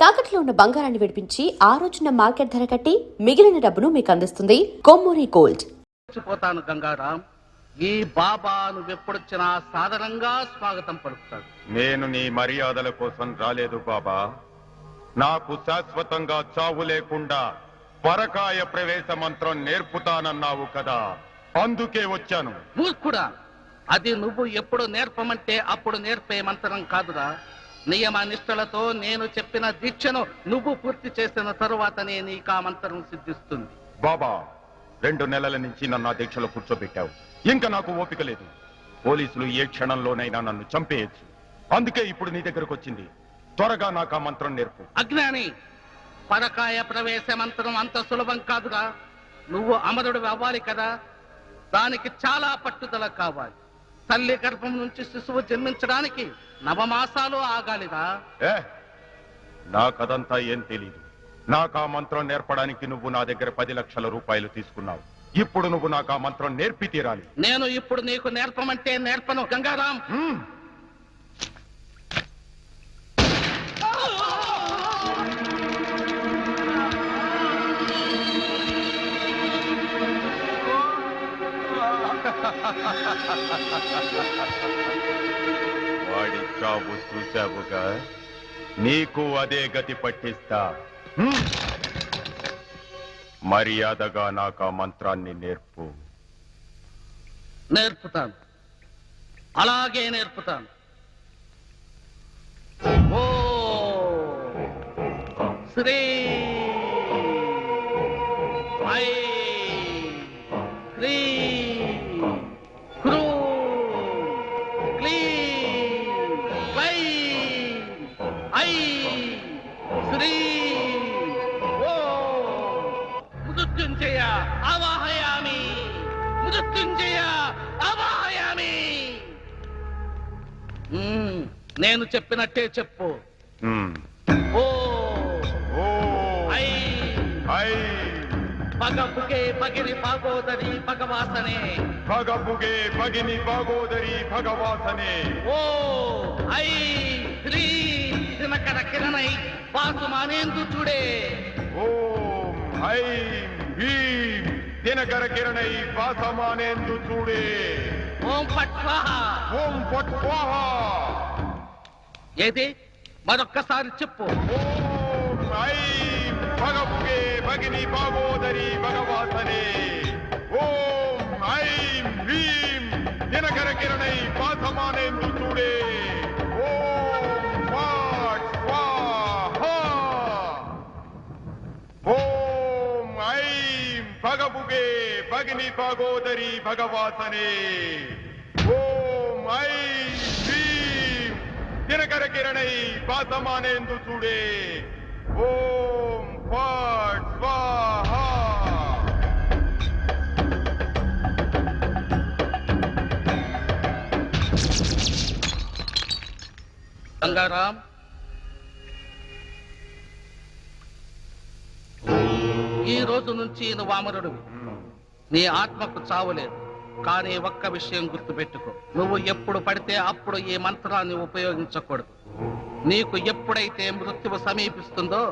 తాకట్లో ఉన్న బంగారాన్ని విడిపించి ఆ రోజున మార్కెట్ ధర కట్టి మిగిలిన డబ్బును మీకు అందిస్తుంది కొమ్మూరి గోల్డ్. పోతాను గంగారాం, ఈ బాబా నువ్వెప్పుడొచ్చినా సాధారణంగా స్వాగతం పలుకుతాడు. నేను నీ మర్యాదల కోసం రాలేదు బాబా. నాకు శాశ్వతంగా చావు లేకుండా పరకాయ ప్రవేశ మంత్రం నేర్పుతానన్నావు కదా, అందుకే వచ్చాను. మూర్ఖుడా, అది నువ్వు ఎప్పుడు నేర్పమంటే అప్పుడు నేర్పే మంత్రం కాదురా. నియమ నిష్టలతో నేను చెప్పిన దీక్షను నువ్వు పూర్తి చేసిన తరువాతనే నీకు ఆ మంత్రం సిద్ధిస్తుంది. బాబా, 2 నెలల నుంచి నన్ను ఆ దీక్షలో కూర్చోబెట్టావు. ఇంకా నాకు ఓపిక లేదు. పోలీసులు ఏ క్షణంలోనైనా నన్ను చంపేయచ్చు. అందుకే ఇప్పుడు నీ దగ్గరకు వచ్చింది. త్వరగా నాకు ఆ మంత్రం నేర్పు. అజ్ఞాని, పరకాయ ప్రవేశ మంత్రం అంత సులభం కాదురా. నువ్వు అమరుడు అవ్వాలి కదా, దానికి చాలా పట్టుదల కావాలి. తల్లి గర్భం నుంచి శిశువు జన్మించడానికి 9 మాసాలు ఆగాలిరా. నాకదంతా ఏం తెలీదు. నాకు ఆ మంత్రం నేర్పడానికి నువ్వు నా దగ్గర 10 లక్షల రూపాయలు తీసుకున్నావు. ఇప్పుడు నువ్వు నాకు ఆ మంత్రం నేర్పి తీరాలి. నేను ఇప్పుడు నీకు నేర్పమంటే నేర్పను గంగారాం. వాడి చావు చూశావుగా, నీకు అదే గతి పట్టిస్తా. మర్యాదగా నాకు ఆ మంత్రాన్ని నేర్పు. నేర్పుతాను, అలాగే నేర్పుతాను. ఓ శ్రీ ఐ శ్రీ క్రూ క్లీ వై ఐ శ్రీ ఓ మృత్యుంజయ ఆవాహయామి, మృత్యుంజయ ఆవాహయామి. నేను చెప్పినట్టే చెప్పు. ఓ ఐ ఐ పగపుగే పగిని పాగోదరి భగవాసనే, భగపుగే భగిని బాగోదరి భగవాసనే. ఓ ఐ శ్రీ దినకర కిరణై పాసుమానేందు చూడే. ఓం ఐం హ్రీం దినకర కిరణై పాసమానేందు చూడే. ఓం ఫట్ స్వాహ. ఓం ఫట్ స్వాహ. ఏది మరొక్కసారి చెప్పు. ఓం ఐం భగపుగే భగిని బాగోదరి భగవాసనే. ఓం ఐం హ్రీం దినకర కిరణై పాసమానేందు చూడే. ఓం ఫట్ స్వాహ. ఓం ఐం భగపుగే భగిని బాగోదరి భగవాసనే. ఓం ఐం హ్రీం దినకర కిరణై పాసమానేందు చూడే. ఓం ఫట్ స్వాహ. గంగారాం, ఈ రోజు నుంచి నువ్వు అమరుడివి. నీ ఆత్మకు చావులేదు. కానీ ఒక్క విషయం గుర్తుపెట్టుకో, నువ్వు ఎప్పుడు పడితే అప్పుడు ఈ మంత్రాన్ని ఉపయోగించకూడదు. నీకు ఎప్పుడైతే మృత్యువు సమీపిస్తుందో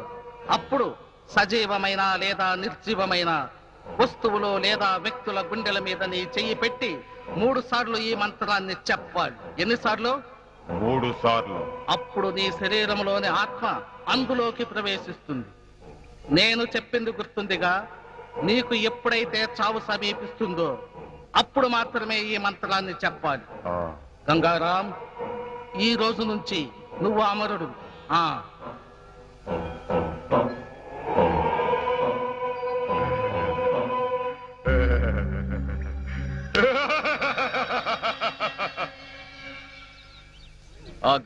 అప్పుడు సజీవమైన లేదా నిర్జీవమైన వస్తువులో లేదా వ్యక్తుల గుండెల మీద నీ చెయ్యి పెట్టి 3 సార్లు ఈ మంత్రాన్ని చెప్పాలి. ఎన్నిసార్లు? 3 సార్లు. అప్పుడు నీ శరీరంలోని ఆత్మ అందులోకి ప్రవేశిస్తుంది. నేను చెప్పింది గుర్తుందిగా. నీకు ఎప్పుడైతే చావు సమీపిస్తుందో అప్పుడు మాత్రమే ఈ మంత్రాన్ని చెప్పాలి. గంగారాం, ఈ రోజు నుంచి నువ్వు అమరుడు. ఆ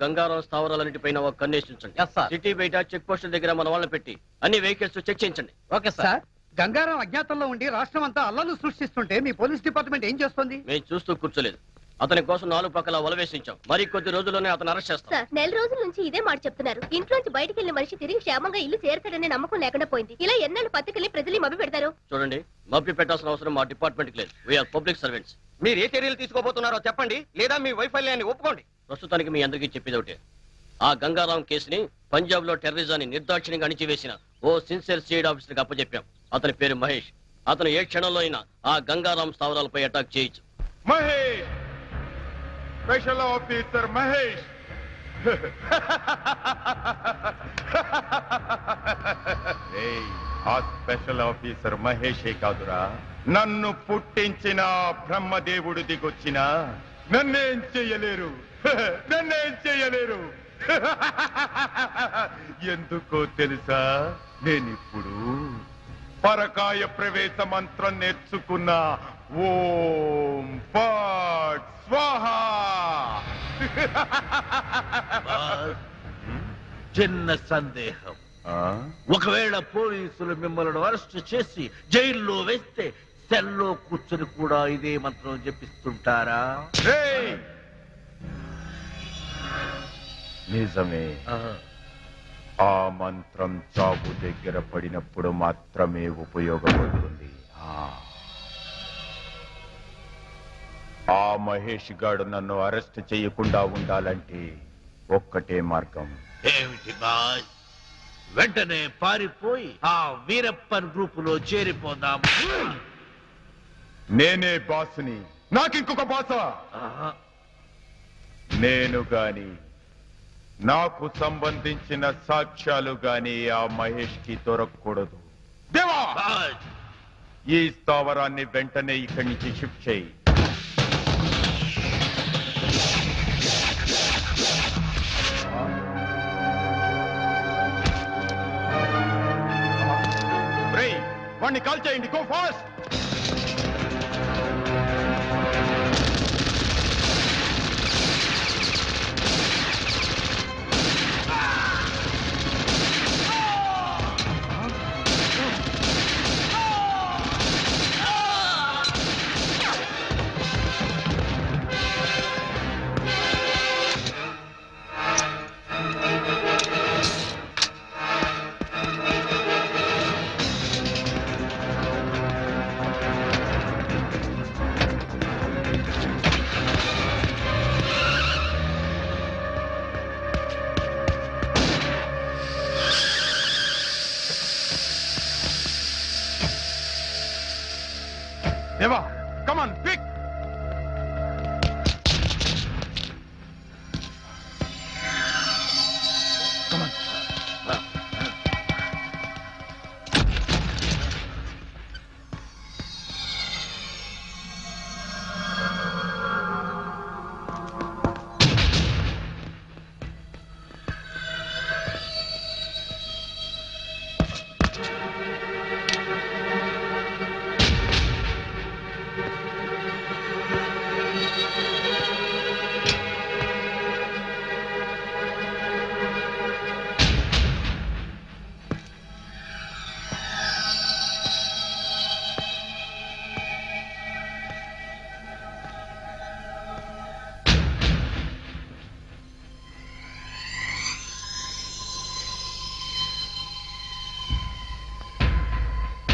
గంగారాం స్థావరాలన్నిటిపైన ఒక కన్నేసించండి. సిటీ బయట చెక్ పోస్టుల దగ్గర మన వాళ్ళని పెట్టి అన్ని వెహికల్స్ చెక్ చేయించండి. Okay sir. గంగారాం అజ్ఞాతంలో ఉండి రాష్ట్రం అంతా అల్లర్లు సృష్టిస్తుంటే మీ పోలీస్ డిపార్ట్మెంట్ ఏం చేస్తుంది? మేము చూస్తూ కూర్చోలేదు. అతని కోసం 4 పక్కల వలవేసించాం. మరి కొద్ది రోజుల్లోనే అతను అరెస్ట్ చేస్తాం. సార్, 4 రోజుల నుంచి ఇదే మాట చెప్తున్నారు. ఇంట్లోంచి బయటికి వెళ్ళిన మనిషి తిరిగి క్షేమంగా ఇల్లు చేరతాడనే నమ్మకం లేకుండా పోయింది. ఇలా ఎన్నాళ్ళు పత్రికల్ని ప్రజల్ని మభ్య పెడతారు? చూడండి, మభ్య పెట్టాల్సిన అవసరం మా డిపార్ట్మెంట్ లేదు. We are public servants. మీరు ఏ చర్యలు తీసుకోబోతున్నారో చెప్పండి, లేదా మీ వైఫల్యాన్ని ఒప్పుకోండి. ప్రస్తుతానికి మీ అందరికీ చెప్పేది ఒకటే, ఆ గంగారాం కేసుని పంజాబ్ లో టెర్రరిజాన్ని నిర్దాక్షిణ్యంగా అణిచివేసిన ఓ సిన్సియర్ సిఐడి ఆఫీసర్కి అప్పచెప్పాం. అతని పేరు మహేష్. అతను ఏ క్షణంలో అయినా ఆ గంగారాం స్థావరాలపై అటాక్ చేయొచ్చు. Mahesh, special officer Mahesh. ఏయ్, ఆ స్పెషల్ ఆఫీసర్ మహేషే కాదురా, నన్ను పుట్టించిన బ్రహ్మదేవుడు దిగొచ్చిన నన్నేం చెయ్యలేరు. నన్నేం చెయ్యలేరు. ఎందుకో తెలుసా? నేనిప్పుడు పరకాయ ప్రవేశ మంత్రం నేర్చుకున్నా. ఓం ఫట్ స్వాహా. చిన్న సందేహం. ఒకవేళ పోలీసులు మిమ్మల్ని అరెస్ట్ చేసి జైల్లో వేస్తే సెల్లో కూర్చొని కూడా ఇదే మంత్రం జపిస్తుంటారా? ఏయ్! నిజమే. ఆ మంత్రం చావు దగ్గర పడినప్పుడు మాత్రమే ఉపయోగపడుతుంది. ఆ మహేష్ గాడు నన్ను అరెస్ట్ చేయకుండా ఉండాలంటే ఒక్కటే మార్గం. ఏమిటి బాస్? వెంటనే పారిపోయి ఆ వీరప్పన్ గ్రూపులో చేరిపోదాం. నేనే బాసుని. నాకింకొక బాసా? నేను గాని, నాకు సంబంధించిన సాక్ష్యాలు గాని ఆ మహేష్ కి దొరకకూడదు. దేవా, బాస్, ఈ స్థావరాన్ని వెంటనే ఇక్కడి నుంచి షిఫ్ట్ చేయి. వాడిని కాల్ చేయండి. Go fast. Deva, come on, quick! Come on.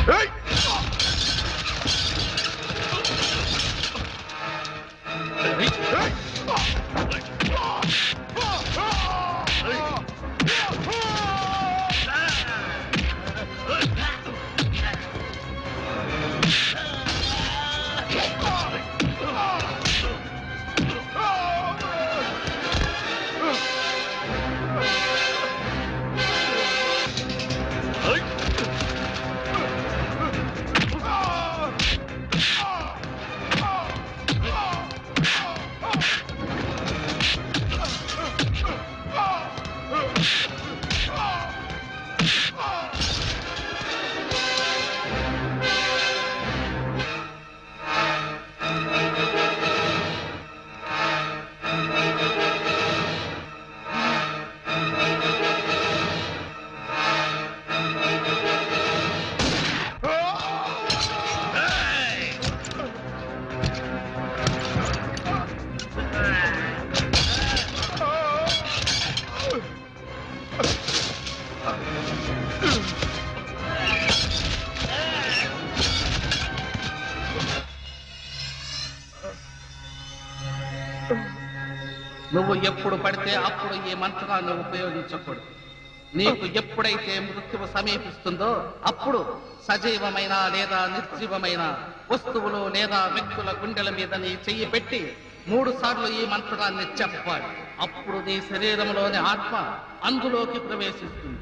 Hey! నువ్వు ఎప్పుడు పడితే అప్పుడు ఈ మంత్రాన్ని ఉపయోగించకూడదు. నీకు ఎప్పుడైతే మృత్యువు సమీపిస్తుందో అప్పుడు సజీవమైన లేదా నిర్జీవమైన వస్తువులు లేదా వ్యక్తుల గుండెల మీద నీ చెయ్యి పెట్టి 3 సార్లు ఈ మంత్రాన్ని చెప్పాలి. అప్పుడు నీ శరీరంలోని ఆత్మ అందులోకి ప్రవేశిస్తుంది.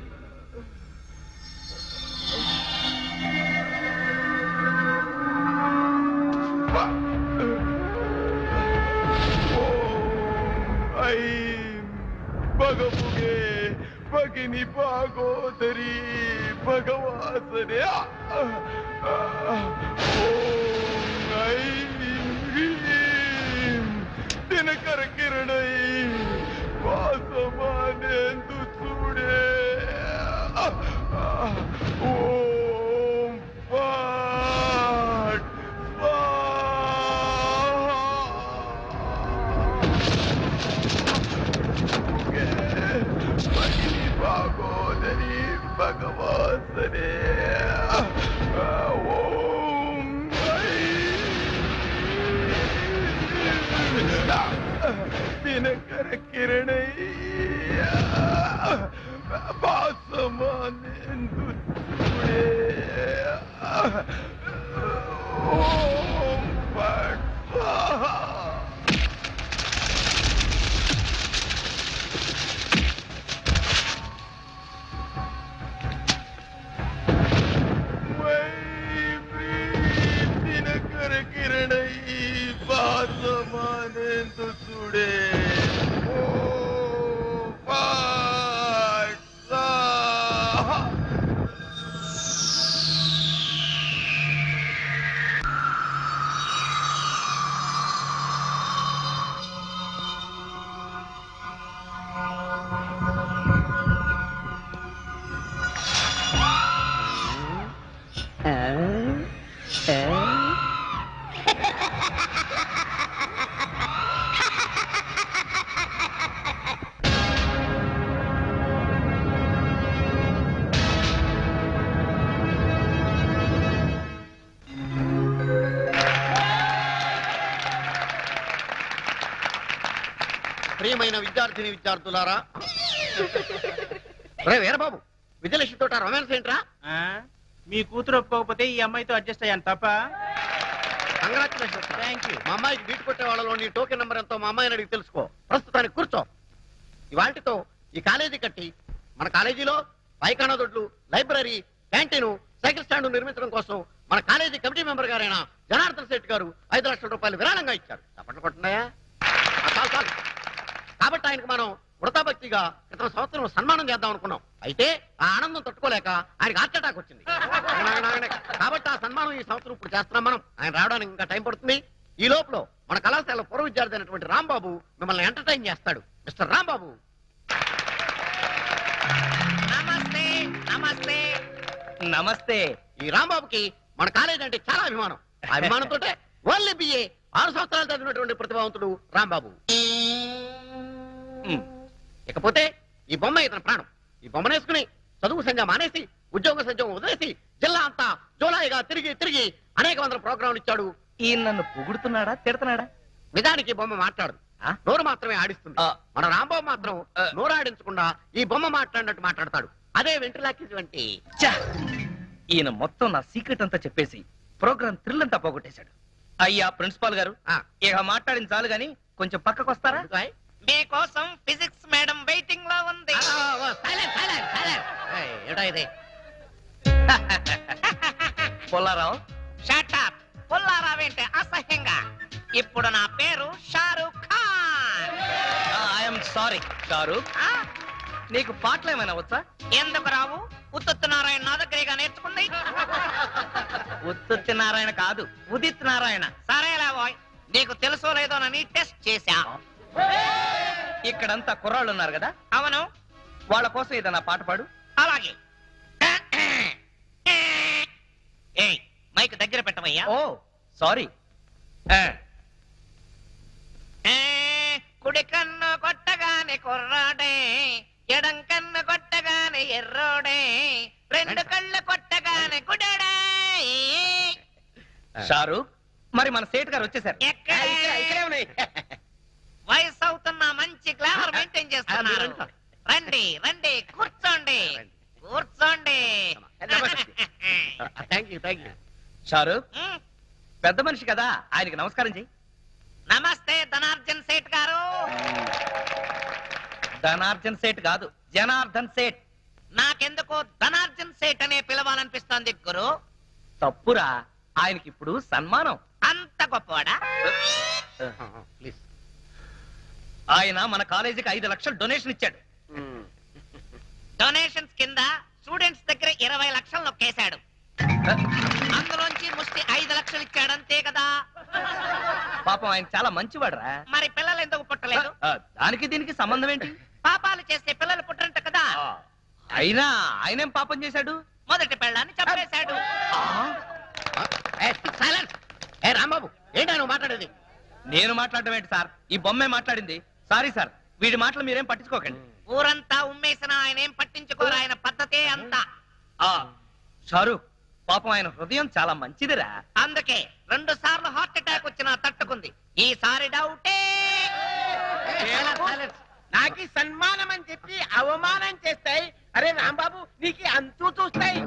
భగముగే భగిని భాగోదరి భగవాసనే దినకర కిరణై వాసమానేందు చూడే ఓం పాట్ భగిని భాగోదరి భగవాసనే ఓం దినకర కిరణై భాసమానేందు చూడే ఓం పాట్ దినకర కిరణై భాసమానేందు చూడే ప్రియమైన విద్యార్థిని విద్యార్థులారా, రే వీరబాబు, విజయలక్ష్మి తోట రొమాన్స్ ఏంట్రా? మీ కూతురు ఒప్పుకోకపోతే ఈ అమ్మాయితో అడ్జస్ట్ అయ్యాను తప్ప. కంగ్రాచులేషన్స్. Thank you. మా అమ్మాయికి బీట్ కొట్టే వాళ్ళలో నీ టోకెన్ నెంబర్ ఎంతో మా అమ్మాయిని అడిగి తెలుసుకో. ప్రస్తుతానికి కూర్చో. ఇవాటితో ఈ కాలేజీ కట్టి మన కాలేజీలో పైకానా దొడ్లు, లైబ్రరీ, క్యాంటీన్, సైకిల్ స్టాండ్ నిర్మించడం కోసం మన కాలేజీ కమిటీ మెంబర్ గారైన జనార్దన్ శెట్టి గారు 5 లక్షల రూపాయలు విరాళంగా ఇచ్చారు. తప్పట్లు కొట్టున్నాయా? చాలు. కాబట్టి ఆయనకు మనం వృతాభక్తిగా క్రితం సంవత్సరం సన్మానం చేద్దాం అనుకున్నాం. అయితే ఆ ఆనందం తట్టుకోలేక ఆయనకు హార్ట్ అటాక్ వచ్చింది. కాబట్టి ఆ సన్మానం ఈ సంవత్సరం ఇప్పుడు చేస్తున్నాం మనం. ఆయన రావడానికి ఇంకా టైం పడుతుంది. ఈ లోపల మన కళాశాల పూర్వ విద్యార్థి అయినటువంటి రాంబాబు మిమ్మల్ని ఎంటర్టైన్ చేస్తాడు. మిస్టర్ రాంబాబు. నమస్తే. నమస్తే. నమస్తే. ఈ రాంబాబుకి మన కాలేజీ అంటే చాలా అభిమానం. ఆ అభిమానంతో ఓన్లీ బిఏ 6 సంవత్సరాలు చదివినటువంటి ప్రతిభావంతుడు రాంబాబు. ఇకపోతే ఈ బొమ్మ ఇతని ప్రాణం. ఈ బొమ్మను వేసుకుని చదువు సంఘం మానేసి ఉద్యోగ సంఘం వదిలేసి జిల్లా అంతా జోలాయిగా తిరిగి తిరిగి అనేక వందల ప్రోగ్రాంలు ఇచ్చాడు. ఈయన నన్ను పొగుడుతున్నాడా తిడతాడా? నిజానికి ఈ బొమ్మ మాట్లాడు, నోరు మాత్రమే ఆడిస్తుంది. మన రాంబాబు మాత్రం నోరు ఆడించకుండా ఈ బొమ్మ మాట్లాడినట్టు మాట్లాడతాడు. అదే వెంట్రులాకి వంటి. ఈయన మొత్తం నా సీక్రెట్ అంతా చెప్పేసి ప్రోగ్రామ్ థ్రిల్ అంతా పోగొట్టేశాడు. అయ్యా ప్రిన్సిపాల్ గారు, ఇక మాట్లాడిన చాలు గాని కొంచెం పక్కకు వస్తారా? మీకోసం ఫిజిక్స్ మేడం వెయిటింగ్ లో ఉంది. ఏటా ఇది? పొల్లారావు. షటప్. పుల్లారావేంటే అసహ్యంగా. ఇప్పుడు నా పేరు షారూక్ ఖాన్. I'm sorry Shahrukh. నీకు పాటలు ఏమైనా వచ్చా? ఎందుకు రావు? ఉత్తుత్ నారాయణ నా దగ్గరగా నేర్చుకుంది. ఉత్తుత్తి నారాయణ కాదు, ఉదిత్ నారాయణ. సరేలా బాయ్, నీకు తెలుసో లేదోనని టెస్ట్ చేశా. ఇక్కడంతా కుర్రాళ్ళు ఉన్నారు కదా, అవును. వాళ్ళ కోసం ఏదైనా పాట పాడు. అలాగే. ఏయ్, మైక్ దగ్గర పెట్టవయ్యా. ఓ సారీ. కుడి కన్ను కొట్టగానే కుర్రాడే, ఎడం కన్ను కొట్టగానే ఎర్రోడే, 2 కళ్ళు కొట్టగానే గుడడే. షారూక్, మరి మన సేట్ గారు వచ్చేసారు. ఎక్కడ? ఇక్కడే ఉన్నాయి. వయసు అవుతున్న మంచి గ్లామర్ మెయింటైన్ చేస్తున్నారు. రండి రండి కూర్చోండి కూర్చోండి. Thank you thank you. Shahrukh మ్, పెద్ద మనిషి కదా, ఆయనకి నమస్కారం చెయ్యి. నమస్తే ధనార్జన్ సేట్ గారు. ధనార్జన్ సేట్ కాదు, జనార్దన్ సేట్. నాకెందుకో ధనార్జన్ సేట్ అనే పిలవాలనిపిస్తోంది గురు. తప్పురా, ఆయనకి ఇప్పుడు సన్మానం. అంత గొప్పవాడా? ప్లీజ్. ఆయన మన కాలేజీకి 5 లక్షలు డొనేషన్ ఇచ్చాడు. డొనేషన్స్ కింద స్టూడెంట్స్ దగ్గర 20 లక్షలు నొక్కేశాడు. అందులోంచి ముష్టి 5 లక్షలు ఇచ్చాడు అంతే కదా. పాపం ఆయన చాలా మంచివాడురా. మరి పిల్లలు ఎందుకు పుట్టలేదు? దానికి దీనికి సంబంధం ఏంటి? పాపాలు చేస్తే పిల్లలు పుట్టరంట కదా. అయినా ఆయనేం పాపం చేశాడు? మొదటి పెళ్ళాన్ని చంపేశాడు. సైలెన్స్. ఏ రాంబాబు, ఏంటా నువ్వు మాట్లాడేది? నేను మాట్లాడడం ఏంటి సార్, ఈ బొమ్మే మాట్లాడింది. సారీ సార్, వీడి మాటలు మీరేం పట్టించుకోకండి. ఊరంతా ఉమ్మేసిన ఆయన ఏం పట్టించుకోరు, ఆయన పద్ధతే అంతా. షారూక్, పాపం ఆయన హృదయం చాలా మంచిదిరా. అందుకే 2 సార్లు హార్ట్ అటాక్ వచ్చినా తట్టుకుంది. ఈసారి డౌటే. నాకు సన్మానం అని చెప్పి అవమానం చేస్తాయి. అరే రాంబాబు, నీకు అంతూ చూస్తాయి,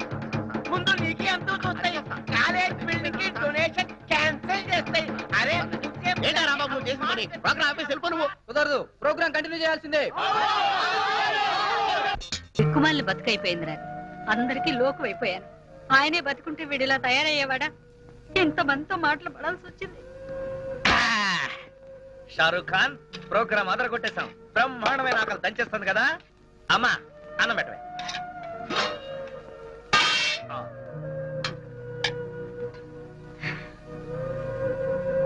ముందు నీకే అంతూ చూస్తాయి. కాలేజ్ బిల్డింగ్ కి డొనేషన్ క్యాన్సిల్ చేస్తాయి. అరే ఏంటా రాంబాబు నువ్వు చేసిన పని? ప్రోగ్రామ్ ఆఫీస్ వెళ్ళిపో నువ్వు. కుదరదు, ప్రోగ్రామ్ కంటిన్యూ చేయాల్సిందే. దిక్కుమాలిన బతుకైపోయింది నాకు. అందరికీ లోకు అయిపోయాను. ఆయనే బతుకుంటే వీడిలా తయారయ్యేవాడా? ఇంతమందితో మాటలు పడాల్సి వచ్చింది. షారూక్ ఖాన్, ప్రోగ్రామ్ అదర కొట్టేశాం. బ్రహ్మాండమైన ఆకలి దంచేస్తుంది కదా. అమ్మా, అన్నం పెట్టవే.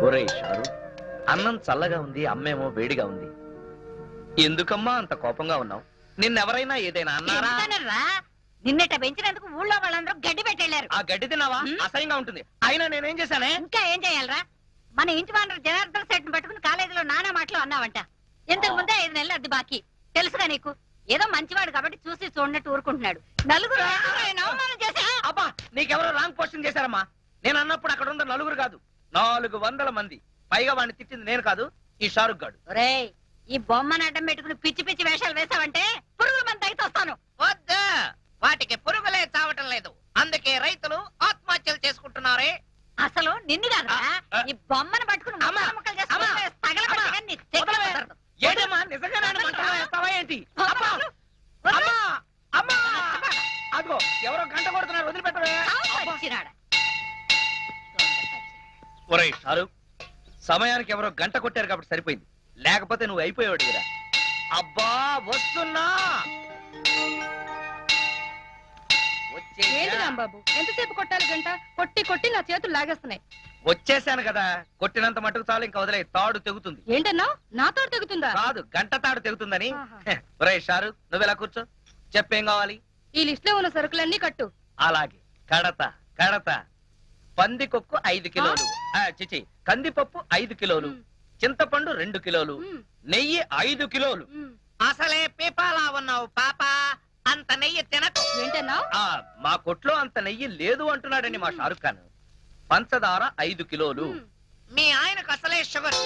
ఒరేయ్ షారూక్, అన్నం చల్లగా ఉంది, అమ్మేమో వేడిగా ఉంది. ఎందుకమ్మా అంత కోపంగా ఉన్నావు? నిన్నెవరైనా ఏదైనా అన్నారా? ఎందుకనర్రా? నిన్నట పెంచినందుకు ఊళ్ళో వాళ్ళందరూ గడ్డి పెట్టెళ్ళారు. ఆ గడ్డి తిన్నావా? అసహ్యంగా ఉంటుంది. అయినా నేనేం చేశానే? ఇంకా ఏం చేయాలరా? మన ఇంటి వానరు జనార్దన్ సెట్ పట్టుకుని కాలేజీలో నానా మాటలు అన్నావంట. ఇంతకు ముందే 5 నెలలు అద్దె బాకీ. తెలుసుగా నీకు? ఏదో మంచివాడు కాబట్టి చూసి చూడనట్టు ఊరుకుంటున్నాడు. నలుగురు అవమానం చేశా. అబ్బా, నీకెవరో రాంగ్ పోస్టింగ్ చేశారమ్మా. నేను అన్నప్పుడు అక్కడ ఉన్న 4 కాదు, 400 మంది. పైగా వాడిని తిట్టింది నేను కాదు, ఈ షారుఖ్ గాడు. ఒరేయ్, ఈ బొమ్మను అడ్డం పెట్టుకుని పిచ్చి పిచ్చి వేషాలు వేసావంటే పురుగుల మంది అయితే వస్తాను. వద్దు, వాటికి పురుగులే చావటం లేదు. అందుకే రైతులు ఆత్మహత్యలు చేసుకుంటున్నారే. అసలు నిన్ను కాదురా, ఈ బొమ్మను పట్టుకుని ముక్కలు చేసుకుంటే తగలబెట్టగా నీ తెగలు కుదరదు. ఏంటమ్మా, నిజంగా నన్ను మంటలో వేస్తావా ఏంటి? అబ్బా, అమ్మా, అమ్మా, అదిగో ఎవరో గంట కొడుతున్నారు, వదిలిపెట్టవే. వచ్చినాడా? ఒరేయ్ షారూక్, సమయానికి ఎవరో గంట కొట్టారు కాబట్టి సరిపోయింది, లేకపోతే నువ్వు అయిపోయాడు కదా. అబ్బా వస్తున్నా. ఏంటి రాంబాబు, ఎంతసేపు కొట్టాలి గంట? కొట్టి కొట్టి నా చేతులు లాగేస్తున్నాయి. వచ్చేసాను కదా, కొట్టినంత మటుకు చాలు, ఇంకా వదిలే. తాడు తెగుతుంది. ఏంటన్నా, నా తోడు తెగుతుందా? కాదు, గంట తాడు తెగుతుందని. ఒరేయ్ షారూక్, నువ్వెలా కూర్చో, చెప్పేం కావాలి? ఈ లిస్ట్ లో ఉన్న సరుకులన్నీ కట్టు. అలాగే. కడత కడత. పందికొక్కు 5 కిలోలు, చిచి కందిపప్పు 5 కిలోలు, చింతపండు 2 కిలోలు, నెయ్యి 5 కిలోలు. అసలే పీపాలా ఉన్నావు పాప, అంత నెయ్యి తినకు. ఏంటన్నా? మా కొట్లో అంత నెయ్యి లేదు అంటున్నాడండి మా షారుఖ్ ఖాన్. పంచదార 5 కిలోలు. మీ ఆయనకు అసలే షుగర్.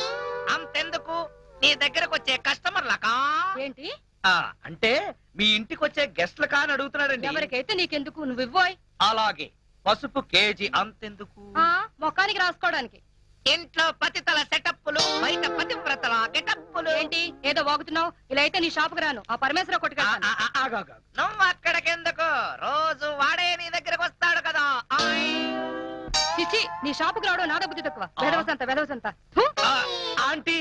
అంతెందుకు, నీ దగ్గరకు వచ్చే కస్టమర్లకా? ఏంటి అంటే మీ ఇంటికి వచ్చే గెస్ట్ల కాని అడుగుతున్నాడండి. ఎవరికైతే నీకెందుకు, నువ్వు ఇవ్వోయ్. అలాగే. పసుపు కేజీ అంతెందుకు? మొఖానికి రాసుకోవడానికి. ఇంట్లో పతితల సెటప్పులు, బయట పతివ్రతల గెటప్పులు. ఏంటి ఏదో వాగుతున్నావు? ఇలా అయితే నీ షాపుకి రాను, ఆ పరమేశ్వర కొట్టుకెళ్తాను. నువ్వు అక్కడికెందుకు, రోజు వాడే నీ దగ్గరకు వస్తాడు కదా. చిచ్చి, నీ షాపుకి రావడం నాద బుద్ధి తక్కువ. వెదవసంత. Aunty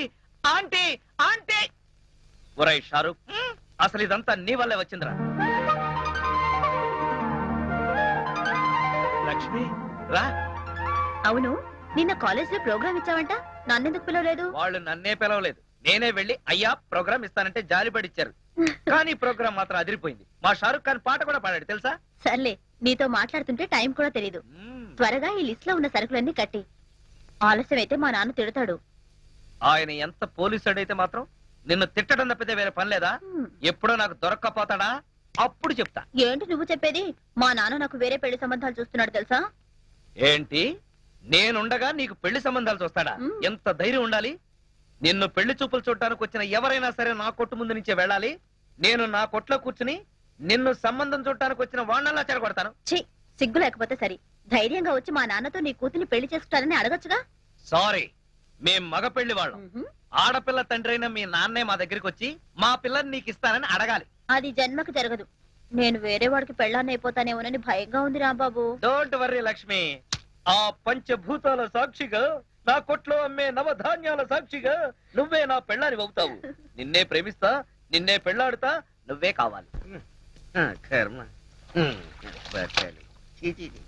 aunty aunty. ఒరేయ్ షారూక్, అసలు ఇదంతా నీ వల్లే వచ్చిందిరా. లక్ష్మి రా. అవును, నిన్న కాలేజ్ లో ప్రోగ్రామ్ ఇచ్చావంట, నన్నెందుకు పిలవలేదు? వాళ్ళు నన్నే పిలవలేదు, నేనే వెళ్ళి అయ్యా ప్రోగ్రామ్ ఇస్తానంటే జాలిపడిచ్చారు. కానీ ప్రోగ్రామ్ మాత్రం అదిరిపోయింది. మా షారుఖ్ ఖాన్ పాట కూడా పాడాడు తెలుసా? సర్లే, నీతో మాట్లాడుతుంటే టైం కూడా తెలీదు. త్వరగా ఈ లిస్ట్ లో ఉన్న సరుకులన్నీ కట్టి. ఆలస్యం అయితే మా నాన్న తిడతాడు. ఆయన ఎంత పోలీసుడైతే మాత్రం నిన్ను తిట్టడం తప్పితే వేరే పని లేదా? ఎప్పుడో నాకు దొరక్కపోతాడా? అప్పుడు చెప్తా. ఏంటి నువ్వు చెప్పేది? మా నాన్న నాకు వేరే పెళ్లి సంబంధాలు చూస్తున్నాడు తెలుసా? ఏంటి, నేనుండగా నీకు పెళ్లి సంబంధాలు చూస్తాడా? ఎంత ధైర్యం ఉండాలి నిన్ను పెళ్లి చూపులు చూడటానికి వచ్చిన ఎవరైనా సరే నా కొట్టు ముందు నుంచే వెళ్ళాలి. నేను నా కొట్లో కూర్చుని నిన్ను సంబంధం చూడటానికి వచ్చిన వాణ్ణల్లా చెరగొడతాను. ఛీ, సిగ్గు లేకపోతే సరి. ధైర్యంగా వచ్చి మా నాన్నతో నీ కూతుర్ని పెళ్లి చేసుకుంటారని అడగొచ్చుగా. సారీ, మేం మగ పెళ్లి వాళ్ళం. ఆడపిల్ల తండ్రి అయిన మీ నాన్నే మా దగ్గరికి వచ్చి మా పిల్లని నీకు ఇస్తానని అడగాలి. అది జన్మకు జరగదు. నేను వేరే వాడికి పెళ్ళాన్ని అయిపోతానేమోనని భయంగా ఉంది రాంబాబు. డోంట్ వర్రీ లక్ష్మి, ఆ పంచభూతాల సాక్షిగా, నా కొట్లో అమ్మే నవధాన్యాల సాక్షిగా నువ్వే నా పెళ్ళాని అవుతావు. నిన్నే ప్రేమిస్తా, నిన్నే పెళ్ళాడుతా, నువ్వే కావాలి. కర్మ. బతకాలి. చీ, చీ, చీ.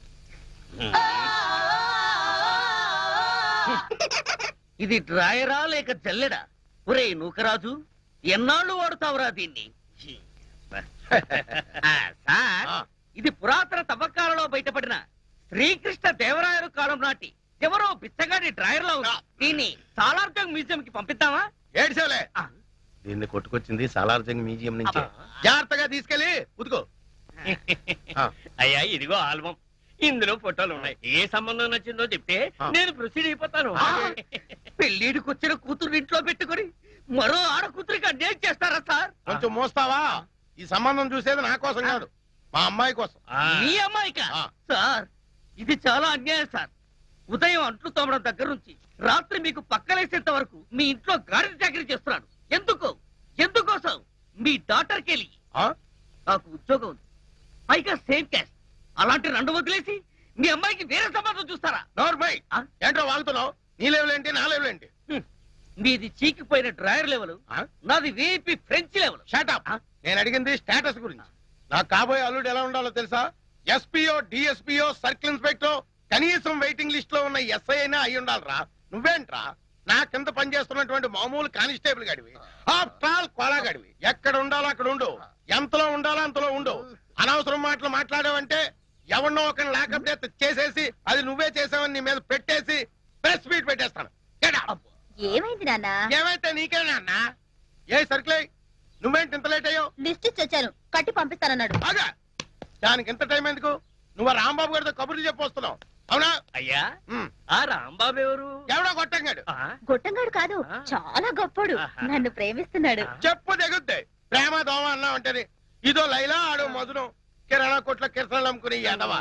ఇది డ్రాయరా లేక జల్లెడా? ఒరే నూకరాజు, ఎన్నాళ్ళు వాడుతావురా దీన్ని? సార్, ఇది పురాతన తవ్వకాలలో బయటపడిన శ్రీకృష్ణ దేవరాయలు కాలం నాటి ఎవరో బిచ్చగాడి డ్రాయర్ లో ఉంది. దీన్ని సాలార్జంగ్ మ్యూజియం కి పంపిద్దామా? ఏడ్చేవలే. దీన్ని కొట్టుకొచ్చింది సాలార్జంగ్ మ్యూజియం నుంచి. జాగ్రత్తగా తీసుకెళ్ళి ఉతుకో. అయ్యా ఇదిగో ఆల్బం, ఇందులో ఫోటోలు ఉన్నాయి. ఏ సంబంధం నచ్చిందో చెప్తే నేను ప్రొసీడ్ అయిపోతాను. పెళ్లిడికి వచ్చిన కూతురు ఇంట్లో పెట్టుకుని మరో ఆడ కూతురికి అన్యాయం చేస్తారా సార్? కొంచెం మోస్తావా? ఈ సంబంధం చూసేది నా కోసం కాదు, మా అమ్మాయి కోసం. మీ అమ్మాయికా? సార్, ఇది చాలా అన్యాయం సార్. ఉదయం అంట్లు తోమడం దగ్గర నుంచి రాత్రి మీకు పక్కలేసేంత వరకు మీ ఇంట్లో గాడి చాకరీ చేస్తున్నాను. ఎందుకోసం? మీ డాక్టర్కి వెళ్ళి నాకు ఉద్యోగం ఉంది, పైగా సేమ్ క్యాస్ట్. అలాంటి రెండు వదిలేసి మీ అమ్మాయికి వేరే సంబంధం చూస్తారా? నోర్మై, ఏంట్రా వాగుతున్నావు? నీ లెవెల్ ఏంటి, నా లెవెల్ ఏంటి? మీది చీకిపోయిన డ్రాయర్ లెవెల్, నాది వీపీ ఫ్రెంచ్ లెవెల్. షాటప్. నేను అడిగింది స్టేటస్ గురించి. నాకు కాబోయే అల్లుడు ఎలా ఉండాలో తెలుసా? ఎస్పీఓ, డిఎస్పీఓ, సర్కిల్ ఇన్స్పెక్టర్, కనీసం వెయిటింగ్ లిస్ట్ లో ఉన్న ఎస్ఐ అయినా అయి ఉండాలరా. నువ్వేంట్రా నా కింద పనిచేస్తున్నటువంటి మామూలు కానిస్టేబుల్ గడివి, ఆఫ్టర్ ఆల్ కోలాగడివి. ఎక్కడ ఉండాలో అక్కడ ఉండు, ఎంతలో ఉండాలో అంతలో ఉండు. అనవసరం మాటలు మాట్లాడావంటే ఎవరినో ఒకరిని లాకప్ డెత్ చేసేసి అది నువ్వే చేసావని నీ మీద పెట్టేసి ప్రెస్ మీట్ పెట్టేస్తాను. ఏమైంది నాన్న? ఏమైతే నీకేనా అన్న? ఏ సర్కిల్ నువ్వేంటి ఇంత లేట్ అయ్యావు? లిస్ట్ ఇచ్చి వచ్చాను, కట్టి పంపిస్తానన్నాడు. బాగా దానికి ఎంత టైం ఎందుకు? నువ్వు ఆ రాంబాబు గారితో కబుర్లు చెప్పొస్తున్నావు, అవునా? అయ్యా, ఆ రాంబాబు ఎవరు? ఎవడో కొట్టంగాడు. గొట్టంగాడు కాదు, చాలా గొప్పడు. నన్ను ప్రేమిస్తున్నాడు. చెప్పు తెగుద్ది. ప్రేమ దోమ అన్నావు అంటే ఇదో లైలా, ఆడో మధురం, కిరాణా కొట్ల కిరసనాలు అమ్ముకుని ఎదవా.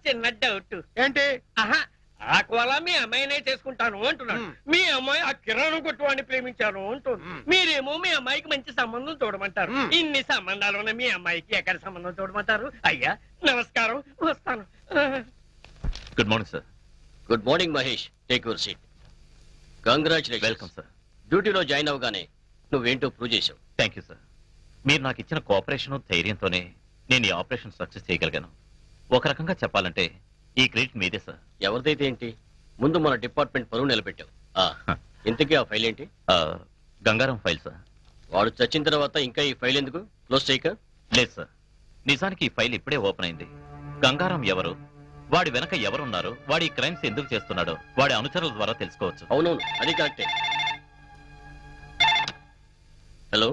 చిన్న డౌట్. ఏంటి? ఆ కోలా మీ అమ్మాయినే చేసుకుంటాను అంటున్నాడు. మీ అమ్మాయి ఆ కిరాణం కొట్టు వాడిని ప్రేమించాను అంటుంది. మీరేమో మీ అమ్మాయికి మంచి సంబంధం చూడమంటారు. ఇన్ని సంబంధాలు ఉన్న మీ అమ్మాయికి ఎక్కడ సంబంధం చూడమంటారు? అయ్యా నమస్కారం, వస్తాను. Good morning sir. Good morning Mahesh, take your seat. Congratulation. Welcome sir. డ్యూటీలో జాయిన్ అవగానే నువ్వేంటో ప్రూవ్ చేసావు. Thank you sir. మీరు నాకు ఇచ్చిన కోఆపరేషన్, ధైర్యంతోనే నేను ఈ ఆపరేషన్ సక్సెస్ చేయగలిగాను. ఒక రకంగా చెప్పాలంటే ఈ క్రెడిట్ మీదే సార్. ఎవరిదైతే ఏంటి, ముందు మన డిపార్ట్మెంట్ పరువు నిలబెట్టావు. ఇంతకీ ఆ ఫైల్ ఏంటి? Gangaram file sir. వాడు చచ్చిన తర్వాత ఇంకా ఈ ఫైల్ ఎందుకు క్లోజ్ చేయక? లేదు సార్, నిజానికి ఈ ఫైల్ ఇప్పుడే ఓపెన్ అయింది. గంగారం ఎవరు, వాడి వెనక ఎవరున్నారు, వాడి క్రైమ్స్ ఎందుకు చేస్తున్నాడో వాడి అనుచరుల ద్వారా తెలుసుకోవచ్చు. అవునవును, అది కరెక్టే. హలో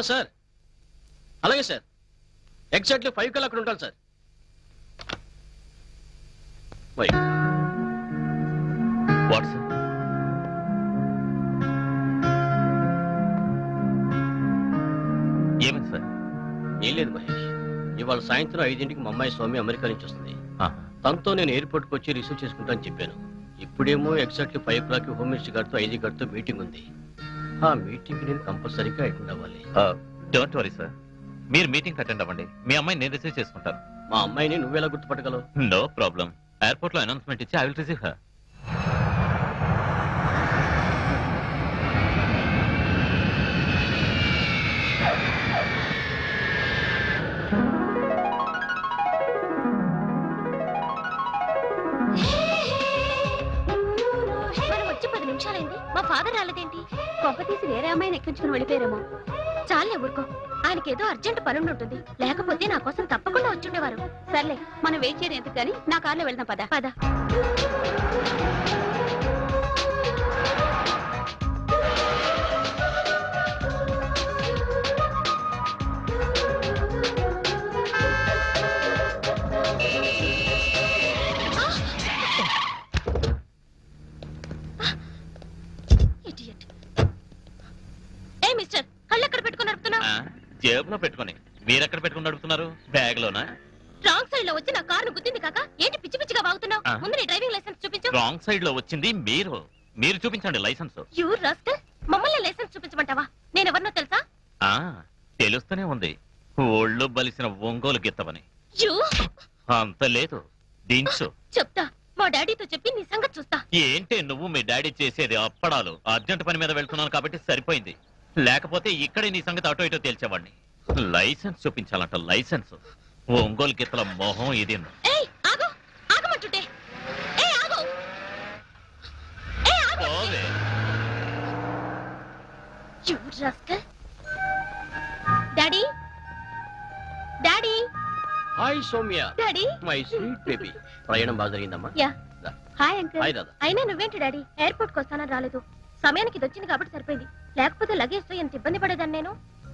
సార్, అలాగే సార్, ఎగ్జాక్ట్లీ 5 కల్లా అక్కడ ఉంటాను సార్. What sir? ఏమైంది సార్? ఏం లేదు మహేష్, ఇవాళ సాయంత్రం 5ంటికి మా అమ్మాయి స్వామి అమెరికా నుంచి వస్తుంది. తనతో నేను ఎయిర్పోర్ట్కి వచ్చి రిసీవ్ చేసుకుంటానని చెప్పాను. ఇప్పుడేమో ఎగ్జాక్ట్లీ 5 o'clock హోమ్ మినిస్టర్ గారితో, ఐజీ గారితో మీటింగ్ ఉంది. ఆ మీటింగ్ నేను కంపల్సరీగా అటెండ్ అవ్వాలి. డోంట్ వరీ సార్, మీరు మీటింగ్ అటెండ్ అవ్వండి. మీ అమ్మాయిని నేను రిసీవ్ చేసుకుంటాను. మా అమ్మాయిని నువ్వెలా గుర్తుపట్టగలవు? No problem. ఎయిర్పోర్ట్ లో అనౌన్స్మెంట్ ఇచ్చి ఐ విల్ రిసీవ్ హర్. మనం వచ్చి 10 నిమిషాలైంది, మా ఫాదర్ రాలేదేంటి? కొంప తీసి వేరే అమ్మాయిని ఎక్కించుకుని వెళ్ళిపోయారేమో. చాలే ఊరుకో, ఆయనకేదో అర్జెంట్ పనుండి ఉంటుంది, లేకపోతే నా కోసం తప్పకుండా వచ్చుండేవారు. సర్లే, మనం వెయిట్ చేయడం ఎందుకు కానీ నా కార్లో వెళ్దాం. పద పద. లో పెట్టుకొని మీరెక్కడ పెట్టుకుని నడుపుతున్నారు? బ్యాగ్ లోనా? రాంగ్ సైడ్ లో వచ్చి నా కారును గుద్దింది కాక ఏంటి పిచ్చి పిచ్చిగా వాగుతున్నావు? ఆ. ముందు నీ డ్రైవింగ్ లైసెన్స్ చూపించు. రాంగ్ సైడ్ లో వచ్చింది మీరు చూపించండి లైసెన్స్. యూ రాస్కల్, మమ్మల్ని లైసెన్స్ చూపించమంటావా? నేను ఎవరినో తెలుసా? ఆ తెలుస్తూనే ఉంది, ఒళ్ళు బలిసిన ఒంగోలు గిత్తవని. యూ అంత లేదు, దించు. చెప్తా, మా డాడీతో చెప్పి నీ సంగతి చూస్తా. ఏంటే నువ్వు మీ డాడీ చేసేది అప్పడాలు? అర్జెంట్ పని మీద వెళ్తున్నాను కాబట్టి సరిపోయింది, లేకపోతే ఇక్కడే నీ సంగతి అటో ఇటో తేల్చేవాడిని. లైసెన్స్ చూపించాలంట, లైసెన్స్. ఒంగోలు గిత్తల మొహం ఇది. ఏయ్ ఆగు, ఆగమంటుంటే. ఏయ్ ఆగు, ఏయ్ ఆగు. పోవే. You rascal. Daddy, daddy, hi Soumya, daddy. My sweet baby. ప్రయాణం బాగా జరిగిందమ్మా? యా. దా. Hi uncle. హాయ్ దాదా. అయినా నువ్వేంటి డాడీ ఎయిర్పోర్ట్ కి వస్తానని రాలేదు? సమయానికి ఇది వచ్చింది కాబట్టి సరిపోయింది, లేకపోతే లగేజ్ తో ఎంత ఇబ్బంది పడేదాన్ని నేను.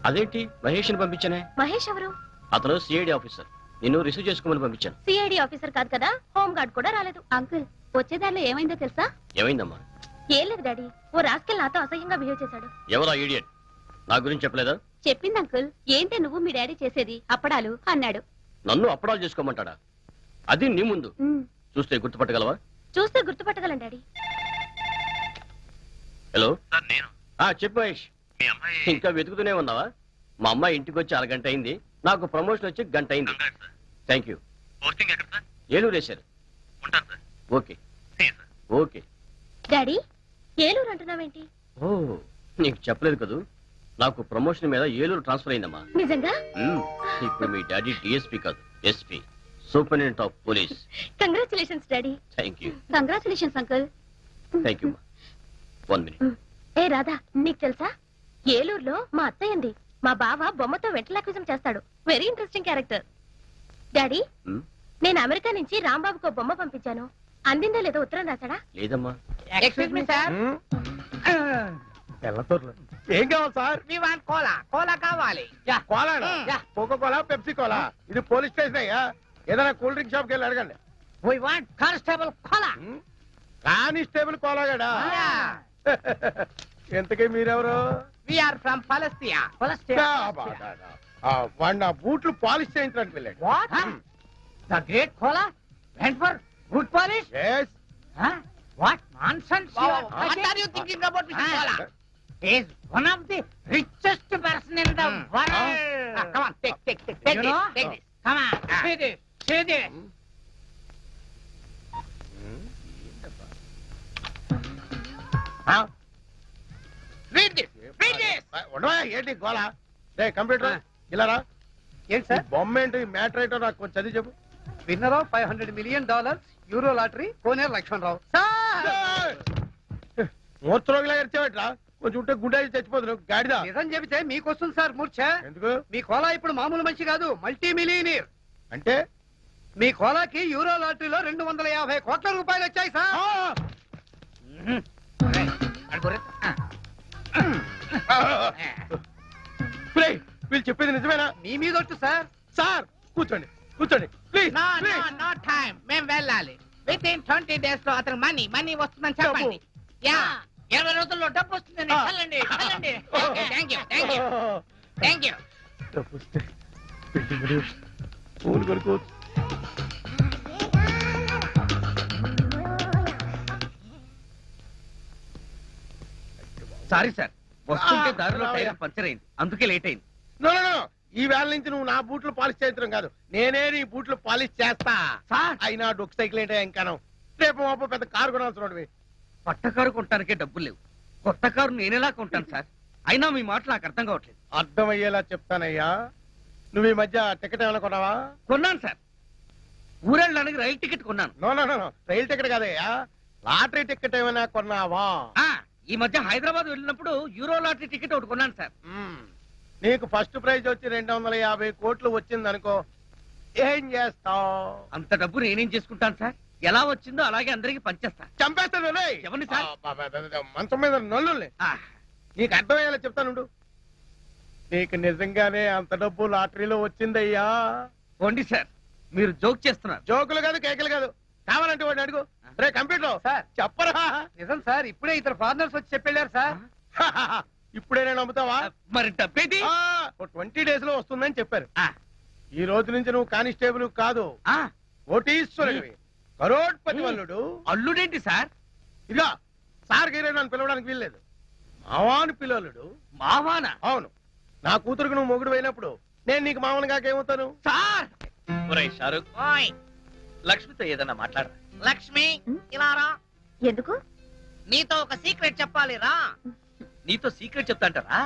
అదేంటి మహేష్ ని పంపించానే? మహేష్ ఎవరు? అతను సిఐడి ఆఫీసర్, నిన్ను రిసీవ్ చేసుకోమని పంపించాను. సిఐడి ఆఫీసర్ కాదు కదా, హోమ్ గార్డ్ కూడా రాలేదు. అంకుల్, వచ్చేదారిలో ఏమైందో తెలుసా? ఏమైందమ్మా? ఏం లేదు డాడీ, ఓ రాస్కెల్ నాతో అసహ్యంగా బిహేవ్ చేశాడు. ఎవరా ఈడియట్? నా గురించి చెప్పలేదా? చెప్పింది అంకుల్, ఏంటే నువ్వు మీ డాడీ చేసేది అప్పడాలు అన్నాడు. నన్ను అప్పడాలు చేసుకోమంటాడా? అది నీ ముందు చూస్తే గుర్తుపట్టగలవా? చూస్తే గుర్తుపట్టగలను డాడీ. హలో, నేను చెప్పు మహేష్. మీ అమ్మాయి ఇంకా వెతుకుతూనే ఉన్నావా? మా అమ్మాయి ఇంటికి వచ్చి అరగంట అయింది, నాకు ప్రమోషన్ వచ్చి గంట అయింది. Thank you. పోస్టింగ్ ఎక్కడ సార్? ఏలూరు వేశారు. ఉంటాను sir. Okay okay. Daddy, Eluru అంటున్నావేంటి? ఓ, నీకు చెప్పలేదు కదూ, నాకు ప్రమోషన్ మీద ఏలూరు ట్రాన్స్ఫర్ అయిందమ్మా. నిజంగా? ఇప్పుడు మీ డాడీ డిఎస్పీ కాదు, SP, superintendent of police. Congratulations daddy. Thank you. Congratulations uncle. Thank you. 1 minute. ఏ రాధా, నీకు తెలుసా ఏలూరులో మా అత్తయ్యంది, మా బావ బొమ్మతో వెంటలాక్విజం చేస్తాడు. Very interesting character. డాడీ, నేను అమెరికా నుంచి రాంబాబుకు ఓ బొమ్మ పంపించాను, అందిందో లేదో ఉత్తరం రాశాడా? లేదమ్మా. Excuse me sir. ఏం కావాలి sir? We want cola. Cola కావాలి. Cola, yeah. Coca Cola, Pepsi cola. ఇది పోలీస్ స్టేషన్ అయ్యా, ఏదైనా కూల్ డ్రింక్ షాప్ కి వెళ్ళి అడగండి. We want constable cola. Constable కోలాగాడా? ఎంతకీ మీరెవరు? We are from Palestine. వాడు నా బూట్లు పాలిష్ చేయించడానికి వెళ్ళాడు. What? The great cola went for good polish? Yes. What nonsense. What are you thinking about Mr. Kola? He is one of the richest person in the world. Come on, take this. Take this. Come on, see this. See this. Read this. Read this. ఉండవా, ఏంటి గోలా? రే computer ఇలా రా. ఏంటి sir? బొమ్మ ఏంటి, matter ఏంటో నాకు కొంచెం చదివి చెప్పు. Winner of $500 million euro lottery Koneru Lakshmanarao. మూర్చరోగిలా ఎరిచేవట్రా, కొంచెం ఉంటే గుండె చచ్చిపోతున్నావు గాడిదా. నిజం చెబితే మీకు వస్తుంది సార్ మూర్ఛ. ఎందుకు? మీ కోలా ఇప్పుడు మామూలు మనిషి కాదు, మల్టీ మిలియనీర్. అంటే మీ కోలాకి యూరో లాటరీలో 250 కోట్ల రూపాయలు వచ్చాయి సార్. వీళ్ళు చెప్పేది నిజమేనా? మీ మీద ఒట్టు సార్. సార్ కూర్చోండి, కూర్చోండి ప్లీజ్. నో టైం, మేము వెళ్ళాలి. విత్ ఇన్ 20 days లో అతను మనీ వస్తుందని చెప్పండి. యా, 20 రోజుల్లో డబ్బు వస్తుందని వెళ్ళండి. Thank you. పూలు కొనుక్కోవచ్చు. సారీ సార్, వస్తుంటే దారిలో టైర్ పంచర్ అయింది, అందుకే లేట్ అయింది. నో నో నో, ఈ వేళ నుంచి నువ్వు నా బూట్లు పాలిష్ చేయించడం కాదు, నేనే నీ బూట్లు పాలిష్ చేస్తా. అయినా డొక్ సైకిల్ ఏంటో ఇంకాను, రేపు మాపో పెద్ద కారు కొనాల్సిన. పట్ట కారు కొనటానికే డబ్బులు లేవు, కొత్త కారు నేనెలా కొంటాను సార్? అయినా మీ మాట నాకు అర్థం కావట్లేదు. అర్థమయ్యేలా చెప్తానయ్యా. నువ్వు ఈ మధ్య టికెట్ ఏమైనా కొన్నావా? కొన్నాను సార్, ఊరెళ్ళడానికి రైలు టికెట్ కొన్నాను. నో నో నో, రైలు టికెట్ కాదయ్యా, లాటరీ టికెట్ ఏమైనా కొన్నావా? ఈ మధ్య హైదరాబాద్ వెళ్ళినప్పుడు యూరో లాటరీ టికెట్ ఒకటి కొన్నాను సార్. నీకు ఫస్ట్ ప్రైజ్ వచ్చి 250 కోట్లు వచ్చింది అనుకో, ఏం చేస్తావు? అంత డబ్బు నేనేం చేసుకుంటాను సార్? ఎలా వచ్చిందో అలాగే అందరికి పంచేస్తా. చంపేస్తాను. ఎవరిని సార్? మంచం మీద నల్లుల్ని. నీకు అర్థమయ్యేలా చెప్తానుండు. నీకు నిజంగానే అంత డబ్బు లాటరీలో వచ్చిందయ్యా. పోండి సార్, మీరు జోక్ చేస్తున్నారు. జోకులు కాదు, కేకలు కాదు, కావాలంటే వాడిని అడుగు. రే కంప్యూటర్ సార్ చెప్పరా? నిజం సార్, ఇప్పుడే ఇతర ఫారినర్స్ వచ్చి చెప్పారు సార్. ఇప్పుడైనా నమ్ముతావా? మరి డబ్బేది? 20 days లో వస్తుందని చెప్పారు. ఈ రోజు నుంచి నువ్వు కానిస్టేబుల్ కాదు, కోటీశ్వరుడివి, కరోడ్పతి వల్లుడు. అల్లుడేంటి సార్? ఇదిగా సార్ గీరే నన్ను పిలవడానికి వీల్లేదు, మావాను పిల్లలుడు. మావానా? అవును, నా కూతురుకు నువ్వు మొగుడు అయినప్పుడు నేను నీకు మామూలు కాకేమవుతాను? సార్ ఒరేయ్ షారుఖ్, ఓయ్ లక్ష్మితో ఏదన్నా మాట్లాడరా. లక్ష్మి ఇలా రా. ఎందుకు? నీతో ఒక సీక్రెట్ చెప్పాలి రా. నీతో సీక్రెట్ చెప్తాంటారా?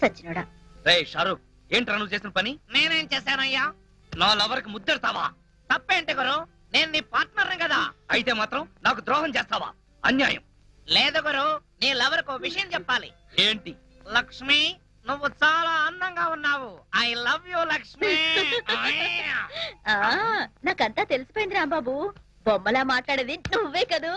సచ్చినోడా. రే షారుఖ్, ఏంట్రా నువ్వు చేసిన పని? నేనేం చేశానయ్యా? నా లవర్కి ముద్దెడతావా? తప్పేంటి గురు, నేను నీ పార్ట్నర్ కదా. అయితే మాత్రం నాకు ద్రోహం చేస్తావా? అన్యాయం. లేదు గురు, నీ లవర్ కు విషయం చెప్పాలి. ఏంటి? లక్ష్మి, నువ్వు చాలా అందంగా ఉన్నావు. I love you Lakshmi. నాకంతా తెలిసిపోయింది రాంబాబు. బొమ్మలా మాట్లాడేది నువ్వే కదూ.